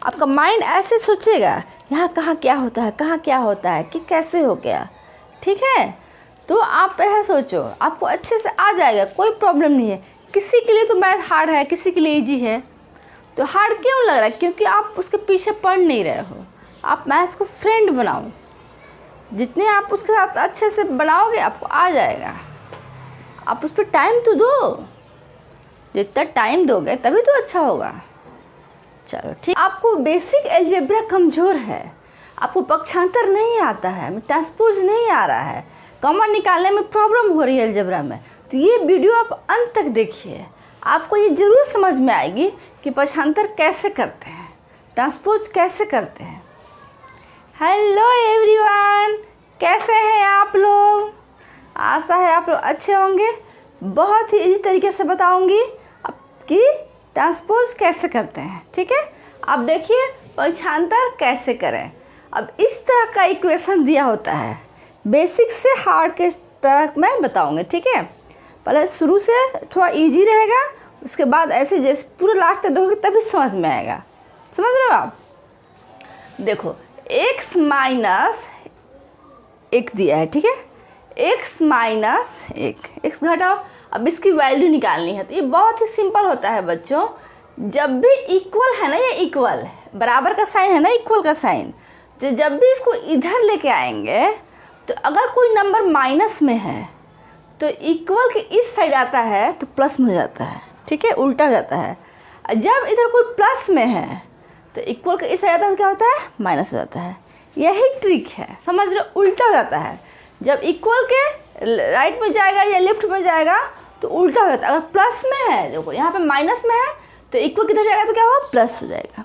आपका माइंड ऐसे सोचेगा यहाँ कहाँ क्या होता है, कहाँ क्या होता है, कि कैसे हो गया। ठीक है, तो आप ऐसा सोचो, आपको अच्छे से आ जाएगा, कोई प्रॉब्लम नहीं है। किसी के लिए तो मैथ हार्ड है, किसी के लिए ईजी है। तो हार्ड क्यों लग रहा है? क्योंकि आप उसके पीछे पढ़ नहीं रहे हो। आप मैथ्स को फ्रेंड बनाओ, जितने आप उसके साथ अच्छे से बनाओगे आपको आ जाएगा। आप उस पर टाइम तो दो, जितना टाइम दोगे तभी तो अच्छा होगा। चलो ठीक। आपको बेसिक अलजेब्रा कमज़ोर है, आपको पक्षांतर नहीं आता है, ट्रांसपोज नहीं आ रहा है, कॉमन निकालने में प्रॉब्लम हो रही है अलजेब्रा में, तो ये वीडियो आप अंत तक देखिए। आपको ये ज़रूर समझ में आएगी कि पक्षांतर कैसे करते हैं, ट्रांसपोज कैसे करते हैं। हेलो एवरीवन, कैसे हैं आप लोग? आशा है आप लोग अच्छे होंगे। बहुत ही इजी तरीके से बताऊंगी कि ट्रांसपोज कैसे करते हैं। ठीक है, अब देखिए पक्षांतर कैसे करें। अब इस तरह का इक्वेशन दिया होता है, बेसिक से हार्ड के तरह मैं बताऊंगी। ठीक है, पहले शुरू से थोड़ा इजी रहेगा, उसके बाद ऐसे जैसे पूरा लास्ट तक देखोगे तभी समझ में आएगा। समझ रहे हो आप? देखो x माइनस 1 दिया है। ठीक है, x माइनस 1, x घटाओ। अब इसकी वैल्यू निकालनी है, तो ये बहुत ही सिंपल होता है बच्चों। जब भी इक्वल है ना, ये इक्वल बराबर का साइन है ना, इक्वल का साइन, तो जब भी इसको इधर लेके आएंगे तो अगर कोई नंबर माइनस में है तो इक्वल के इस साइड आता है तो प्लस में हो जाता है। ठीक है, उल्टा हो जाता है। जब इधर कोई प्लस में है तो इक्वल के इस साइड आता है तो क्या होता है? माइनस हो जाता है। यही ट्रिक है, समझ रहे? उल्टा हो जाता है। जब इक्वल के राइट में जाएगा या लेफ्ट में जाएगा तो उल्टा हो जाता है। अगर प्लस में है, देखो यहाँ पे माइनस में है तो इक्वल किधर जाएगा तो क्या होगा? प्लस हो जाएगा।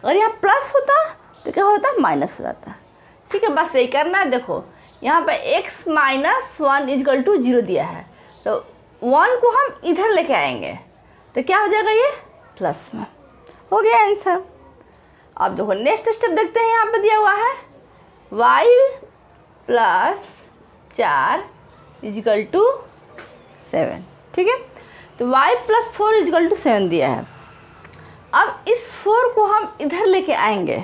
अगर यहाँ प्लस होता तो क्या होता? माइनस हो जाता। ठीक है, बस यही करना है। देखो यहाँ पे x माइनस 1 इजकल टू 0 दिया है, तो 1 को हम इधर लेके आएंगे तो क्या हो जाएगा? ये प्लस में हो गया आंसर। अब देखो नेक्स्ट स्टेप देखते हैं। यहाँ पे दिया हुआ है y प्लस 4 इजकल टू 7। ठीक है, तो y प्लस 4 इजकल टू 7 दिया है। अब इस 4 को हम इधर लेके आएंगे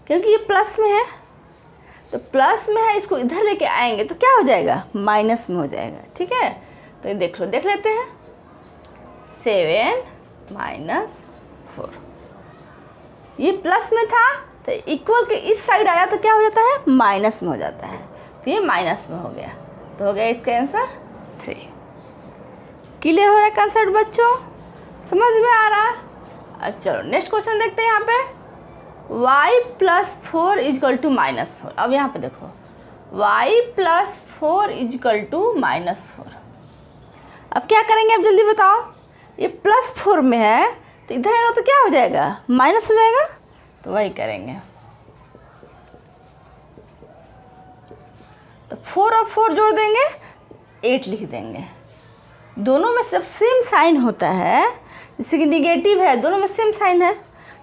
क्योंकि ये प्लस में है, तो प्लस में है, इसको इधर लेके आएंगे तो क्या हो जाएगा? माइनस में हो जाएगा। ठीक है, तो ये देख लेते हैं। 7 माइनस 4, ये प्लस में था तो इक्वल के इस साइड आया तो क्या हो जाता है? माइनस में हो जाता है। तो ये माइनस में हो गया, तो हो गया इसका आंसर 3। क्लियर हो रहा है कंसेप्ट बच्चों? समझ में आ रहा है? चलो नेक्स्ट क्वेश्चन देखते हैं। यहाँ पे y plus 4 is equal to minus 4। अब यहाँ पे देखो y plus 4 is equal to minus 4। अब क्या करेंगे? अब जल्दी बताओ। ये प्लस 4 में है तो इधर आएगा तो क्या हो जाएगा? माइनस हो जाएगा। तो वही करेंगे, तो 4 और 4 जोड़ देंगे, 8 लिख देंगे। दोनों में सब सेम साइन होता है, जैसे कि निगेटिव है, दोनों में सेम साइन है।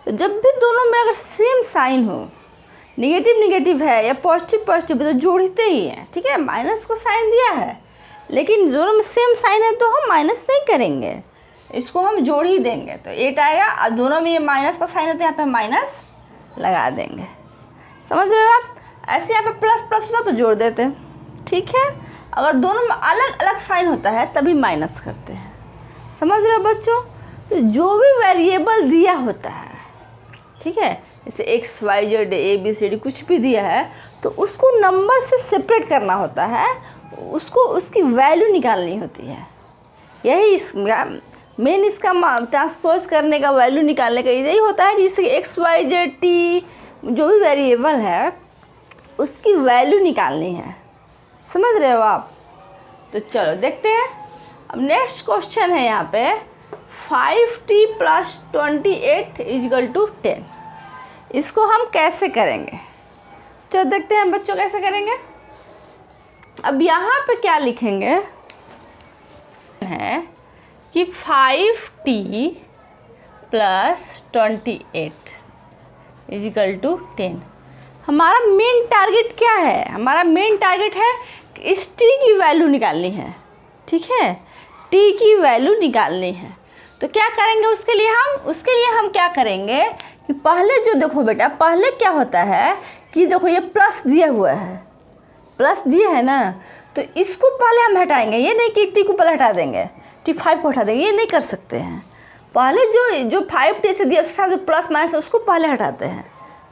तो जब भी दोनों में अगर सेम साइन हो, निगेटिव निगेटिव है या पॉजिटिव पॉजिटिव है, तो जोड़ते ही हैं। ठीक है, माइनस को साइन दिया है लेकिन दोनों में सेम साइन है तो हम माइनस नहीं करेंगे, इसको हम जोड़ ही देंगे। तो 8 आएगा, और दोनों में ये माइनस का साइन है तो यहाँ पे माइनस लगा देंगे। समझ रहे हो आप? ऐसे यहाँ पे प्लस प्लस होता तो जोड़ देते। ठीक है, अगर दोनों में अलग अलग साइन होता है तभी माइनस करते हैं। समझ रहे हो बच्चों? तो जो भी वेरिएबल दिया होता है, ठीक है, जैसे x y z a b c d कुछ भी दिया है तो उसको नंबर से सेपरेट करना होता है, उसको उसकी वैल्यू निकालनी होती है। यही इसका मेन, इसका ट्रांसपोज करने का, वैल्यू निकालने का यही होता है कि जैसे x y z t जो भी वेरिएबल है उसकी वैल्यू निकालनी है। समझ रहे हो आप? तो चलो देखते हैं। अब नेक्स्ट क्वेश्चन है यहाँ पे 5t प्लस 28 इजकल टू 10। इसको हम कैसे करेंगे? चलो देखते हैं बच्चों कैसे करेंगे। अब यहाँ पे क्या लिखेंगे है कि 5t प्लस 28 इजकल टू 10। हमारा मेन टारगेट क्या है? हमारा मेन टारगेट है कि इस t की वैल्यू निकालनी है। ठीक है, t की वैल्यू निकालनी है। तो क्या करेंगे उसके लिए हम क्या करेंगे कि पहले जो देखो बेटा, पहले क्या होता है कि देखो ये प्लस दिया हुआ है, प्लस दिया है ना, तो इसको पहले हम हटाएंगे। ये नहीं कि टी को पहले हटा देंगे, T5 को हटा देंगे, ये नहीं कर सकते हैं। पहले जो 5T से दिया उसके साथ जो प्लस माइनस है उसको पहले हटाते हैं।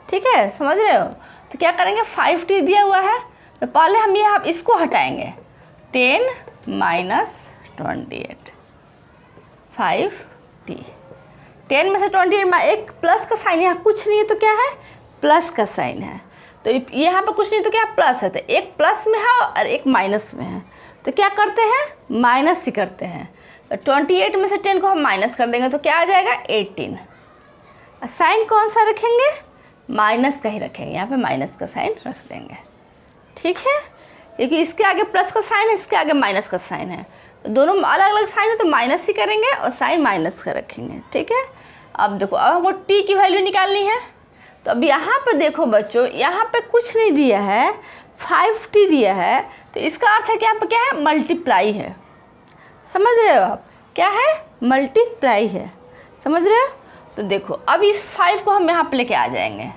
ठीक है, समझ रहे हो? तो क्या करेंगे, 5T दिया हुआ है तो पहले हम यहाँ इसको हटाएंगे, 10 माइनस 28, 5T। 10 में से 28 में एक प्लस का साइन, यहाँ कुछ नहीं है तो क्या है, प्लस का साइन है। तो यहाँ पर कुछ नहीं तो क्या, प्लस है, तो एक प्लस में है और एक माइनस में है, तो क्या करते हैं, माइनस ही करते हैं। तो 28 में से 10 को हम माइनस कर देंगे तो क्या आ जाएगा, 18। साइन कौन सा रखेंगे, माइनस का ही रखेंगे, यहाँ पे माइनस का साइन रख देंगे। ठीक है, क्योंकि इसके आगे प्लस का साइन है, इसके आगे माइनस का साइन है, तो दोनों अलग अलग साइन है तो माइनस ही करेंगे और साइन माइनस का रखेंगे। ठीक है, अब देखो, अब हमको टी की वैल्यू निकालनी है। तो अब यहाँ पे देखो बच्चों, यहाँ पे कुछ नहीं दिया है, 5T दिया है, तो इसका अर्थ है कि यहाँ पे क्या है, मल्टीप्लाई है। समझ रहे हो आप, क्या है, मल्टीप्लाई है। समझ रहे हो? तो देखो अब इस 5 को हम यहाँ पे लेके आ जाएंगे,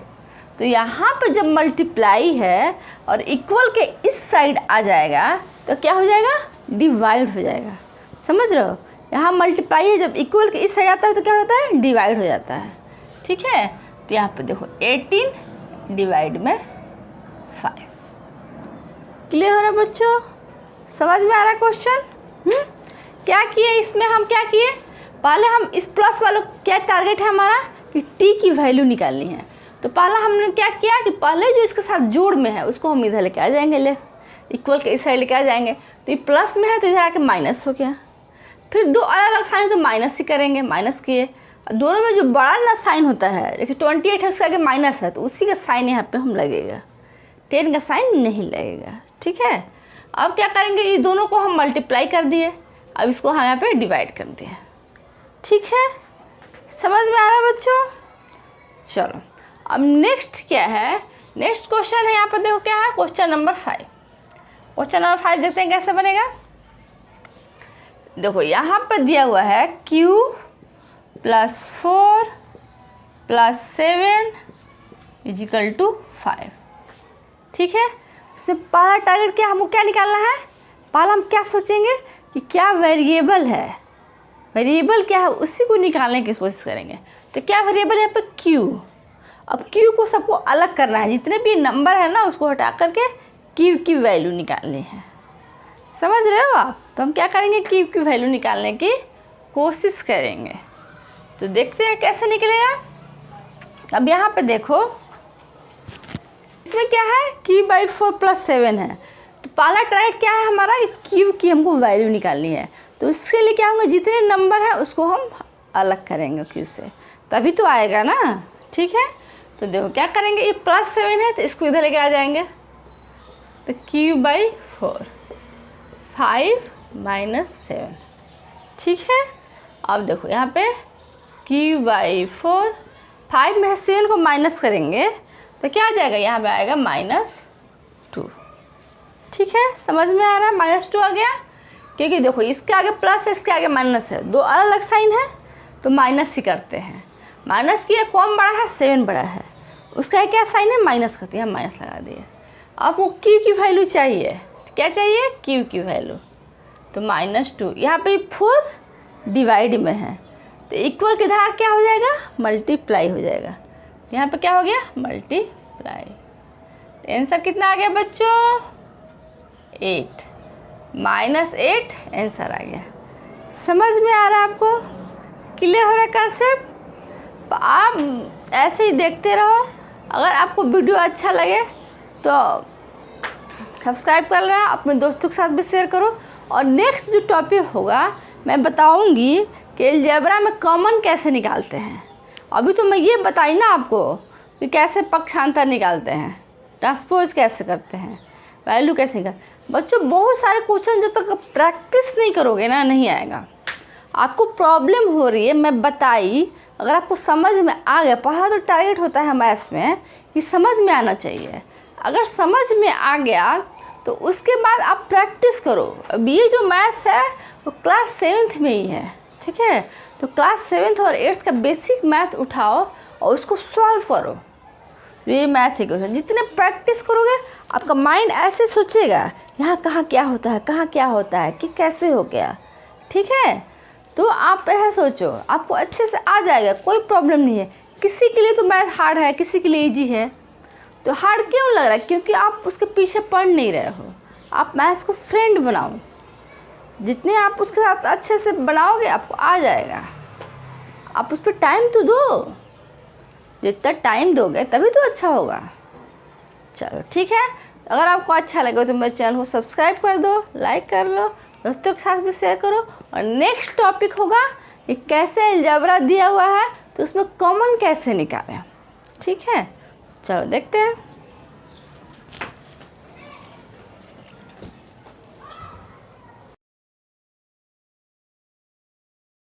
तो यहाँ पे जब मल्टीप्लाई है और इक्वल के इस साइड आ जाएगा तो क्या हो जाएगा, डिवाइड हो जाएगा। समझ रहे हो, यहाँ मल्टीप्लाई है, जब इक्वल के इस साइड आता है तो क्या होता है, डिवाइड हो जाता है। ठीक है, तो यहाँ पे देखो 18 डिवाइड में 5। क्लियर हो रहा है बच्चों, समझ में आ रहा है क्वेश्चन? क्या किए इसमें, हम क्या किए, पहले हम इस प्लस वालों क्या टारगेट है हमारा कि टी की वैल्यू निकालनी है। तो पहला हमने क्या किया कि पहले जो इसके साथ जोड़ में है उसको हम इधर लेके आ जाएंगे, ले इक्वल के इस साइड लेके आ जाएंगे। तो ये प्लस में है तो इधर आके माइनस हो गया। फिर दो अलग अलग साइन तो माइनस ही करेंगे, माइनस किए। दोनों में जो बड़ा ना साइन होता है, देखिए 28 है उसके आगे माइनस है तो उसी का साइन यहाँ पे हम लगेगा, 10 का साइन नहीं लगेगा। ठीक है, अब क्या करेंगे, ये दोनों को हम मल्टीप्लाई कर दिए, अब इसको हम यहाँ पे डिवाइड कर दिए। ठीक है, समझ में आ रहा है बच्चों? चलो अब नेक्स्ट क्या है, नेक्स्ट क्वेश्चन है यहाँ पर, देखो क्या है, क्वेश्चन नंबर 5। क्वेश्चन नंबर 5 देखते हैं कैसे बनेगा। देखो यहाँ पर दिया हुआ है q + 4 + 7 = 5। ठीक है, इसमें पहला टारगेट क्या, हमको क्या निकालना है, पहला हम क्या सोचेंगे कि क्या वेरिएबल है, वेरिएबल क्या है उसी को निकालने की कोशिश करेंगे। तो क्या वेरिएबल है यहाँ पे, q। अब q को सबको अलग करना है, जितने भी नंबर है ना उसको हटा करके q की वैल्यू निकालनी है। समझ रहे हो आप? तो हम क्या करेंगे, q की वैल्यू निकालने की कोशिश करेंगे। तो देखते हैं कैसे निकलेगा। अब यहाँ पे देखो इसमें क्या है, q/4 + 7 है। तो पहला टारगेट क्या है हमारा, q की हमको वैल्यू निकालनी है। तो उसके लिए क्या होंगे, जितने नंबर हैं उसको हम अलग करेंगे q से, तभी तो आएगा ना। ठीक है, तो देखो क्या करेंगे, ये +7 है तो इसको इधर लेके आ जाएंगे, तो q/4 5 - 7। ठीक है, अब देखो यहाँ पे q/4 5 में 7 को माइनस करेंगे तो क्या आ जाएगा, यहाँ पे आएगा -2। ठीक है, समझ में आ रहा है, -2 आ गया, क्योंकि देखो इसके आगे प्लस है, इसके आगे माइनस है, दो अलग अलग साइन है तो माइनस ही करते हैं। माइनस की कौन बड़ा है, 7 बड़ा है, उसका क्या साइन है, माइनस करते हैं, हम माइनस लगा दिए। आपको q की वैल्यू चाहिए, क्या चाहिए, q की वैल्यू, तो -2। यहाँ पे 4 डिवाइड में है तो इक्वल के इधर क्या हो जाएगा, मल्टीप्लाई हो जाएगा। यहाँ पे क्या हो गया, मल्टीप्लाई। तो आंसर कितना आ गया बच्चों, 8 -8 आंसर आ गया। समझ में आ रहा है आपको, क्लियर हो रहा है कंसेप्ट? आप ऐसे ही देखते रहो। अगर आपको वीडियो अच्छा लगे तो सब्सक्राइब कर लेना, अपने दोस्तों के साथ भी शेयर करो। और नेक्स्ट जो टॉपिक होगा मैं बताऊंगी कि अलजेब्रा में कॉमन कैसे निकालते हैं। अभी तो मैं ये बताई ना आपको कि कैसे पक्षांतर निकालते हैं, ट्रांसपोज कैसे करते हैं, वैल्यू कैसे निकाल। बच्चों बहुत सारे क्वेश्चन जब तक प्रैक्टिस नहीं करोगे ना नहीं आएगा। आपको प्रॉब्लम हो रही है, मैं बताई, अगर आपको समझ में आ गया, पहला तो टारगेट होता है मैथ्स में कि समझ में आना चाहिए। अगर समझ में आ गया तो उसके बाद आप प्रैक्टिस करो। अब ये जो मैथ्स है वो क्लास 7th में ही है, ठीक है। तो क्लास 7th और 8th का बेसिक मैथ उठाओ और उसको सॉल्व करो। ये मैथ है क्वेश्चन, जितने प्रैक्टिस करोगे आपका माइंड ऐसे सोचेगा यहाँ कहाँ क्या होता है, कहाँ क्या होता है, कि कैसे हो गया। ठीक है, तो आप ऐसा सोचो, आपको अच्छे से आ जाएगा, कोई प्रॉब्लम नहीं है। किसी के लिए तो मैथ हार्ड है, किसी के लिए ईजी है। तो हार्ड क्यों लग रहा है? क्योंकि आप उसके पीछे पढ़ नहीं रहे हो। आप मैथ्स को फ्रेंड बनाओ, जितने आप उसके साथ अच्छे से बनाओगे आपको आ जाएगा। आप उस पर टाइम तो दो, जितना टाइम दोगे तभी तो अच्छा होगा। चलो ठीक है, अगर आपको अच्छा लगे तो मेरे चैनल को सब्सक्राइब कर दो, लाइक कर लो, दोस्तों के साथ भी शेयर करो। और नेक्स्ट टॉपिक होगा कि कैसे अलजेब्रा दिया हुआ है तो उसमें कॉमन कैसे निकालें। ठीक है, चलो देखते हैं।